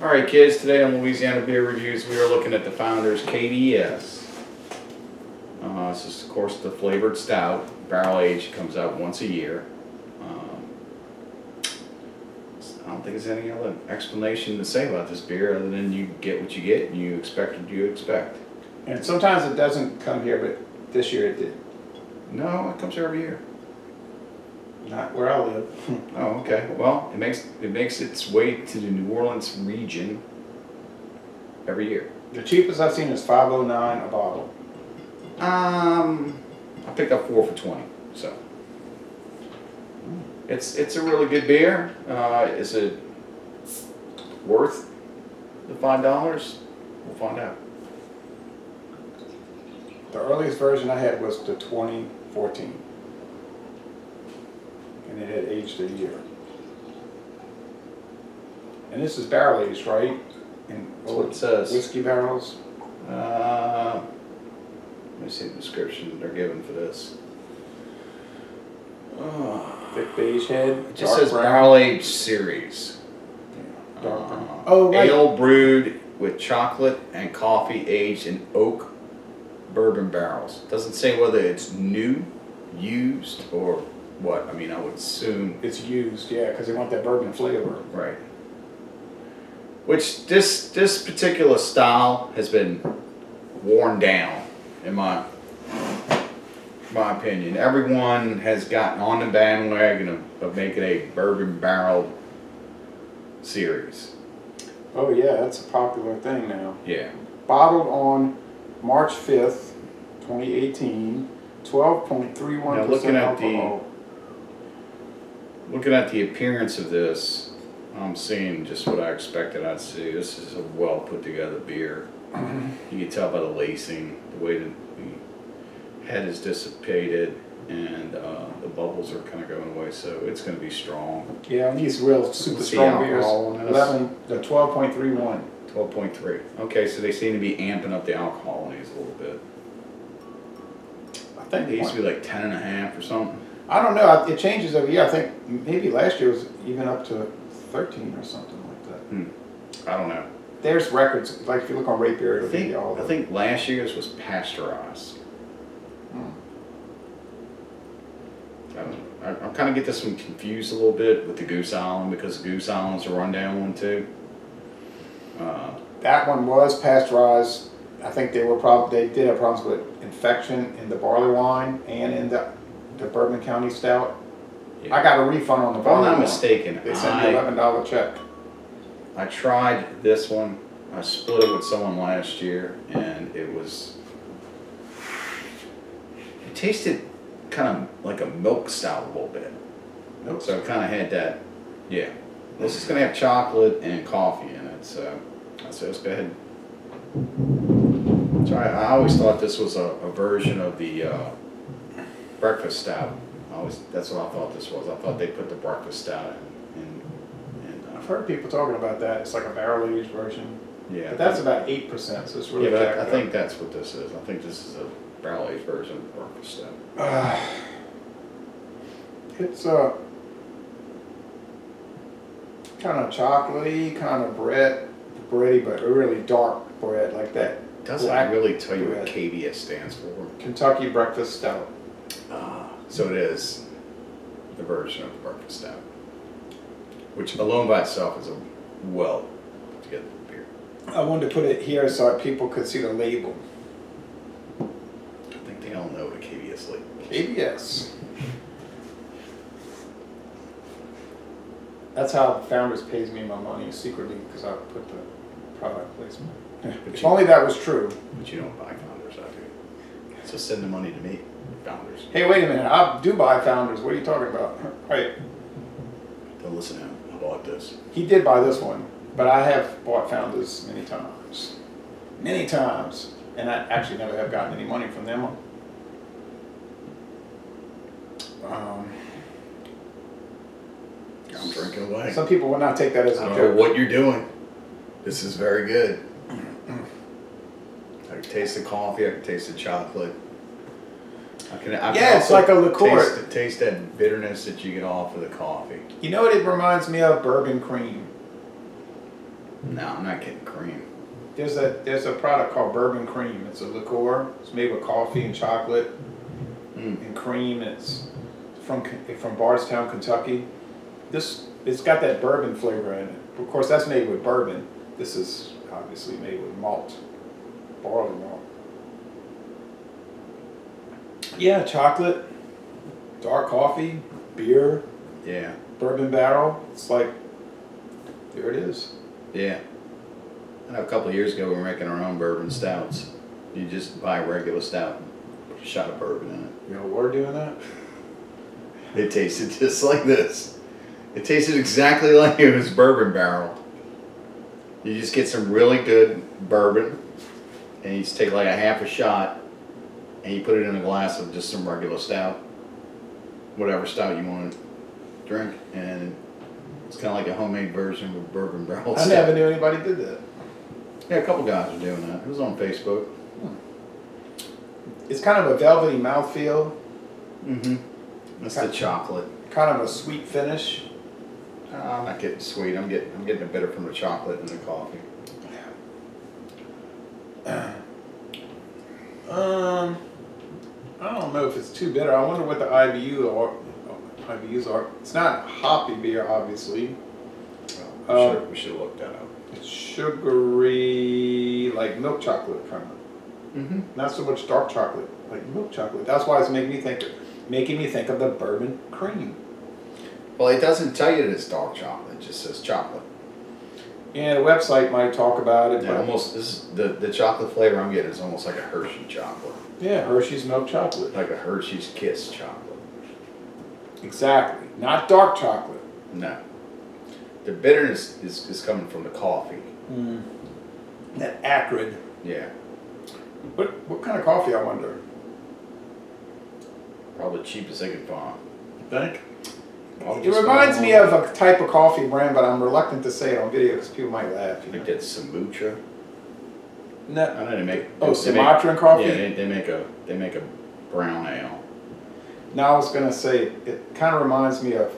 Alright kids, today on Louisiana Beer Reviews we are looking at the Founders KBS. This is of course the flavored stout, barrel aged, comes out once a year. I don't think there's any other explanation to say about this beer other than you get what you get and you expect what you expect. And sometimes it doesn't come here, but this year it did. No, it comes here every year. Not where I live. Oh, okay. Well, it makes its way to the New Orleans region every year. The cheapest I've seen is $5.09 a bottle. I picked up 4 for $20, so it's a really good beer. Is it worth the $5? We'll find out. The earliest version I had was the 2014. And it had aged a year. And this is barrel aged, right? That's what it says. Whiskey barrels. Let me see the description they're giving for this. Thick beige head. It just says barrel aged series. Yeah, dark brown. Oh, right. Ale brewed with chocolate and coffee aged in oak bourbon barrels. Doesn't say whether it's new, used, or what. I mean, I would assume it's used, yeah, because they want that bourbon flavor. Right. Which this particular style has been worn down, in my opinion. Everyone has gotten on the bandwagon of making a bourbon barrel series. Oh yeah, that's a popular thing now. Yeah. Bottled on March 5th, 2018, 12.31% alcohol. Looking at the appearance of this, I'm seeing just what I expected I'd see. This is a well put together beer. You can tell by the lacing, the way that the head is dissipated, and the bubbles are kind of going away, so it's going to be strong. Yeah, and these real super strong beers. 12.31. 12.3. Okay, so they seem to be amping up the alcohol in these a little bit. I think they used to be like 10.5 or something. I don't know. It changes every year. I think maybe last year was even up to 13 or something like that. I don't know. There's records. Like if you look on Rate Beer, I think last year's was pasteurized. I don't know. I kind of get this one confused a little bit with the Goose Island, because Goose Island's a rundown one too. That one was pasteurized. I think they did have problems with infection in the barley wine and in the Bourbon County Stout. Yeah. I got a refund on the barley wine. If I'm not mistaken, they sent me an $11 check. I tried this one. I split it with someone last year, and it tasted kind of like a milk stout a little bit. Milk so it kind of had that, yeah. This is going to have chocolate and coffee in it, so let's go ahead. So I always thought this was a version of the breakfast stout. That's what I thought this was. I thought they put the breakfast stout in. I've heard people talking about that. It's like a barrel aged version. Yeah. But that's about 8%, so it's really jacked I up. think that's what this is. I think this is a barrel aged version of the breakfast stout. It's kind of chocolatey, kind of bready, but really dark bread like that. Doesn't really tell you what KBS stands for. Kentucky Breakfast Stout. So it is the version of the breakfast stout, which alone by itself is a well put together beer. I wanted to put it here so people could see the label. I think they all know what a KBS label is. KBS. That's how Founders pays me my money secretly, because I put the product placement. If only that was true. But you don't buy Founders, I do. So send the money to me, Founders. Hey, wait a minute. I do buy Founders. What are you talking about? Right. Don't listen to him. I bought this. He did buy this one, but I have bought Founders many times. Many times. And I actually never have gotten any money from them. I'm drinking away. Some people will not take that as a joke. I don't know what you're doing. This is very good. I can taste the coffee. I can taste the chocolate. I can it's like a liqueur. Taste that bitterness that you get off of the coffee. You know what it reminds me of? Bourbon cream. No, I'm not getting cream. There's a product called Bourbon Cream. It's a liqueur. It's made with coffee and chocolate and cream. It's from Bardstown, Kentucky. It's got that bourbon flavor in it. Of course, that's made with bourbon. This is obviously made with malt, barley malt. Yeah, chocolate, dark coffee, beer, Yeah. bourbon barrel. It's like, there it is. Yeah. I know a couple of years ago we were making our own bourbon stouts. You just buy a regular stout and put a shot of bourbon in it. You know, we're doing that. It tasted just like this. It tasted exactly like it was bourbon barrel. You just get some really good bourbon and you just take like a half a shot and you put it in a glass of just some regular stout. Whatever stout you want to drink. And it's kind of like a homemade version of bourbon barrel I stout. never knew anybody did that. Yeah, a couple guys are doing that. It was on Facebook. It's kind of a velvety mouthfeel. Mm-hmm. That's the chocolate. Kind of a sweet finish. I'm not getting sweet. I'm getting a bitter from the chocolate and the coffee. I don't know if it's too bitter. I wonder what the IBUs are. It's not hoppy beer, obviously. We should look that up. It's sugary, like milk chocolate kind of. Not so much dark chocolate, like milk chocolate. That's why it's making me think of the bourbon cream. Well, it doesn't tell you that it's dark chocolate. It just says chocolate. Yeah, the website might talk about it. Yeah, but almost. This is the chocolate flavor I'm getting is almost like a Hershey chocolate. yeah, Hershey's milk chocolate. Like a Hershey's Kiss chocolate. Exactly. Not dark chocolate. No. The bitterness is coming from the coffee. That acrid. Yeah. What kind of coffee, I wonder? Probably cheapest they could find. You think? It reminds me of a type of coffee brand, but I'm reluctant to say it on video because people might laugh. I think that's Samutra. No. I know they make. Sumatran coffee. Yeah, they make a brown ale. Now I was gonna say it kind of reminds me of.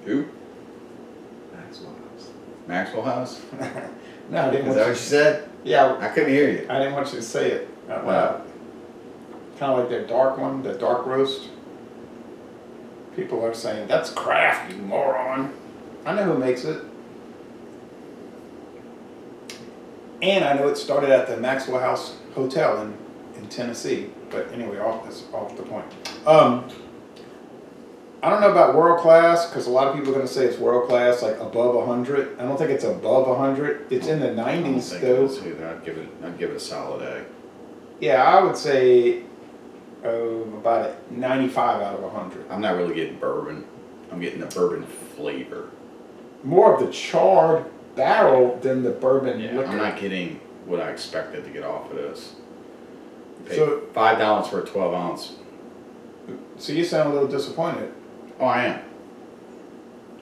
Who? Maxwell House. Maxwell House? No, I didn't Is want that you. what you said? Yeah, I couldn't hear you. I didn't want you to say it out loud. Kind of like that dark one, that dark roast. People are saying that's craft, you moron. I know who makes it. And I know it started at the Maxwell House Hotel in Tennessee. But anyway, that's off the point. I don't know about world class, because a lot of people are going to say it's world class, like above 100. I don't think it's above 100. It's in the 90s, though. I'd give it a solid A. Yeah, I would say about a 95 out of 100. I'm not really getting bourbon. I'm getting the bourbon flavor. More of the charred barrel than the bourbon liquor. I'm not getting what I expected to get off of this. I paid So- $5 for a 12 ounce. So you sound a little disappointed. Oh, I am.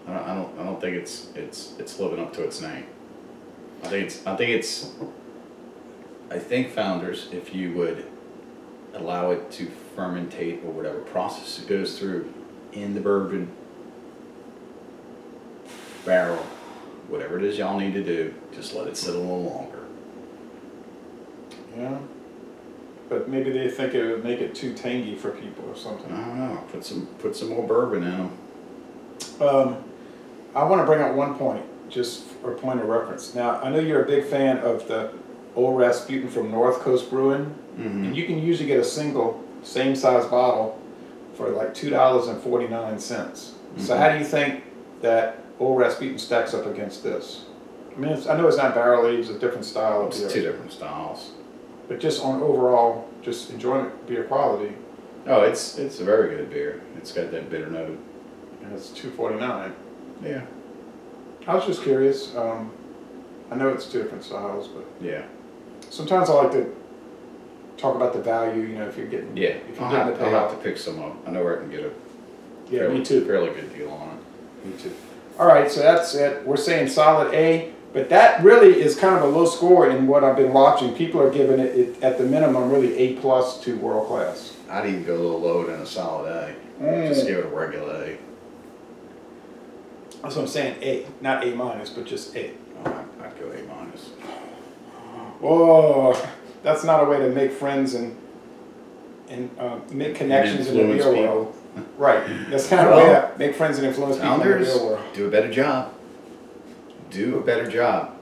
I don't think it's living up to its name. I think founders, if you would allow it to fermentate or whatever process it goes through in the bourbon barrel, whatever it is y'all need to do, just let it sit a little longer. Yeah. But maybe they think it would make it too tangy for people or something. I don't know. Put some more bourbon in them. I want to bring up one point, just for a point of reference. Now, I know you're a big fan of the Old Rasputin from North Coast Brewing, and you can usually get a single, same size bottle for like $2.49. So how do you think that Old Rasputin stacks up against this? I mean, I know it's not barrel aged, it's a different style of It's beer. two different styles. But just on overall, just enjoyment, beer quality, Oh, it's a very good beer. It's got that bitter note. and it's $2.49. Yeah. I was just curious. I know it's two different styles, but Yeah. sometimes I like to talk about the value. You know, if you're getting Yeah. if you're I'll getting have the to payout. pick some up. I know where I can get a Yeah, me too. fairly good deal on Me too. All right, so that's it. We're saying solid A, but that really is kind of a low score in what I've been watching. People are giving it at the minimum really A+ to world class. it. I'd even go a little lower than a solid A. Just give it a regular A. That's what I'm saying, A. Not A minus, but just A. Oh, I'd go A minus. Whoa, that's not a way to make friends and make connections in the beer world. Right, that's not a way to make friends and influence people in the beer world. Do a better job. Do a better job.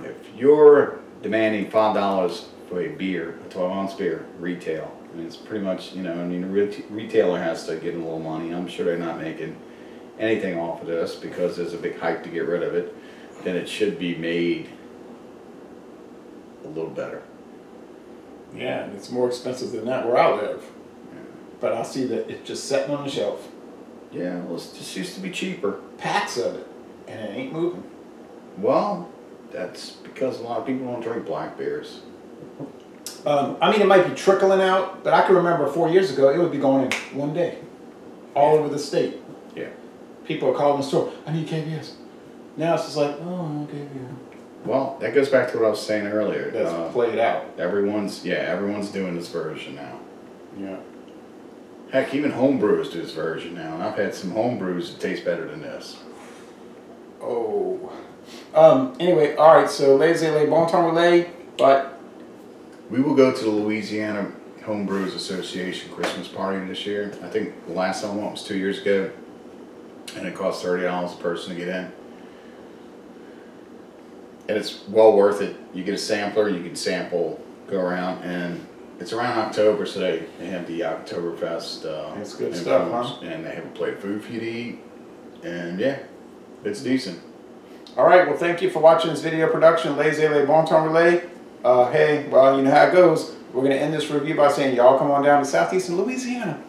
If you're demanding $5 for a beer, a 12-ounce beer, retail, and it's pretty much, you know, I mean, the retailer has to get a little money. I'm sure they're not making anything off of this because there's a big hype to get rid of it. Then it should be made a little better. Yeah, and it's more expensive than that where I live. Yeah. But I see that it's just sitting on the shelf. Yeah, well, it just used to be cheaper. Packs of it, and it ain't moving. Well, that's because a lot of people don't drink black beers. I mean, it might be trickling out, but I can remember 4 years ago, it would be going in one day. All over the state. Yeah. People are calling the store, I need KBS. Now it's just like, oh, okay, yeah. Well, that goes back to what I was saying earlier. That's played out. Everyone's doing this version now. Yeah. Heck, even homebrewers do this version now, and I've had some homebrews that taste better than this. Oh. Anyway, all right. So les bon temps relais, but we will go to the Louisiana Homebrewers Association Christmas party this year. I think the last time I went was 2 years ago, and it cost $30 a person to get in. And it's well worth it. You get a sampler, you can sample, go around, and it's around October, so they have the Oktoberfest. That's good stuff, huh? And they have a plate of food for you to eat, and yeah, it's decent. All right, well, thank you for watching this video production, Les Bon Temps Relais. Hey, well, you know how it goes. We're going to end this review by saying y'all come on down to southeastern Louisiana.